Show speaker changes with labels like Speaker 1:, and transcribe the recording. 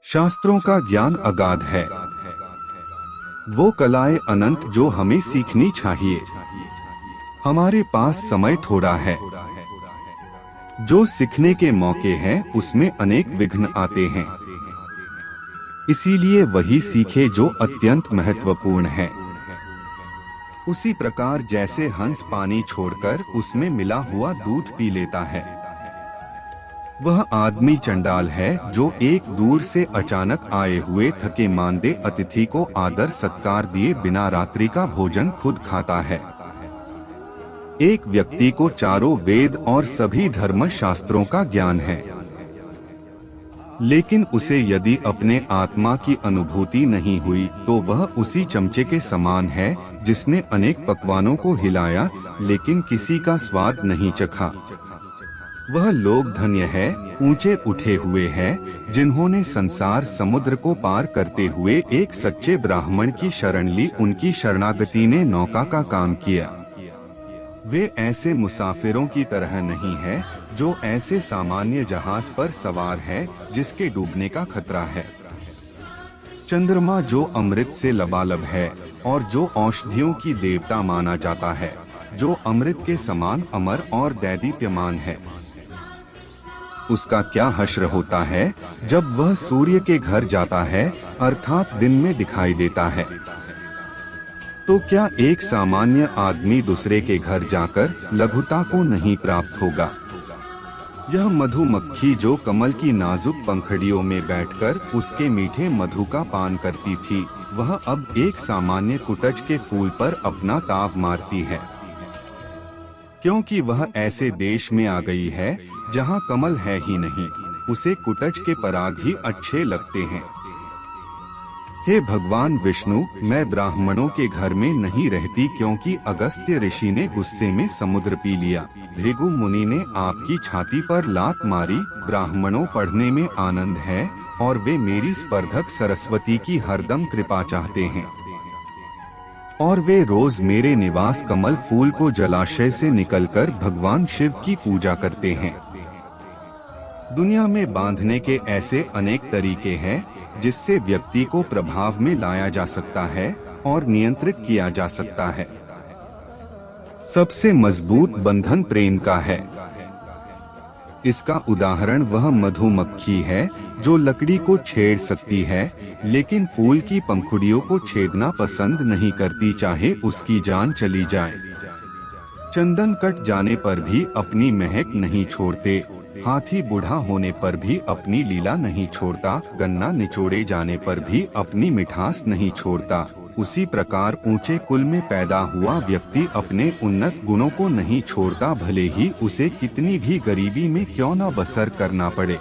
Speaker 1: शास्त्रों का ज्ञान अगाध है, वो कलाएं अनंत जो हमें सीखनी चाहिए। हमारे पास समय थोड़ा है, जो सीखने के मौके हैं उसमें अनेक विघ्न आते हैं। इसीलिए वही सीखे जो अत्यंत महत्वपूर्ण है। उसी प्रकार जैसे हंस पानी छोड़कर उसमें मिला हुआ दूध पी लेता है, वह आदमी चंडाल है जो एक दूर से अचानक आए हुए थके मांदे अतिथि को आदर सत्कार दिए बिना रात्रि का भोजन खुद खाता है। एक व्यक्ति को चारों वेद और सभी धर्म शास्त्रों का ज्ञान है, लेकिन उसे यदि अपने आत्मा की अनुभूति नहीं हुई तो वह उसी चमचे के समान है जिसने अनेक पकवानों को हिलाया लेकिन किसी का स्वाद नहीं चखा। वह लोग धन्य है, ऊंचे उठे हुए हैं, जिन्होंने संसार समुद्र को पार करते हुए एक सच्चे ब्राह्मण की शरण ली। उनकी शरणागति ने नौका का काम किया। वे ऐसे मुसाफिरों की तरह नहीं है जो ऐसे सामान्य जहाज पर सवार है जिसके डूबने का खतरा है। चंद्रमा जो अमृत से लबालब है और जो औषधियों की देवता माना जाता है, जो अमृत के समान अमर और दैदीप्यमान है, उसका क्या हश्र होता है जब वह सूर्य के घर जाता है अर्थात दिन में दिखाई देता है। तो क्या एक सामान्य आदमी दूसरे के घर जाकर लघुता को नहीं प्राप्त होगा? यह मधुमक्खी जो कमल की नाजुक पंखड़ियों में बैठकर उसके मीठे मधु का पान करती थी, वह अब एक सामान्य कुटज के फूल पर अपना ताव मारती है, क्योंकि वह ऐसे देश में आ गई है जहाँ कमल है ही नहीं। उसे कुटज के पराग ही अच्छे लगते हैं। हे भगवान विष्णु, मैं ब्राह्मणों के घर में नहीं रहती क्योंकि अगस्त्य ऋषि ने गुस्से में समुद्र पी लिया। भृगु मुनि ने आपकी छाती पर लात मारी। ब्राह्मणों पढ़ने में आनंद है और वे मेरी स्पर्धक सरस्वती की हरदम कृपा चाहते हैं, और वे रोज मेरे निवास कमल फूल को जलाशय से निकलकर भगवान शिव की पूजा करते हैं। दुनिया में बांधने के ऐसे अनेक तरीके हैं जिससे व्यक्ति को प्रभाव में लाया जा सकता है और नियंत्रित किया जा सकता है। सबसे मजबूत बंधन प्रेम का है। इसका उदाहरण वह मधुमक्खी है जो लकड़ी को छेड़ सकती है लेकिन फूल की पंखुड़ियों को छेदना पसंद नहीं करती, चाहे उसकी जान चली जाए। चंदन कट जाने पर भी अपनी महक नहीं छोड़ते, हाथी बूढ़ा होने पर भी अपनी लीला नहीं छोड़ता, गन्ना निचोड़े जाने पर भी अपनी मिठास नहीं छोड़ता। उसी प्रकार ऊंचे कुल में पैदा हुआ व्यक्ति अपने उन्नत गुणों को नहीं छोड़ता, भले ही उसे कितनी भी गरीबी में क्यों न बसर करना पड़े।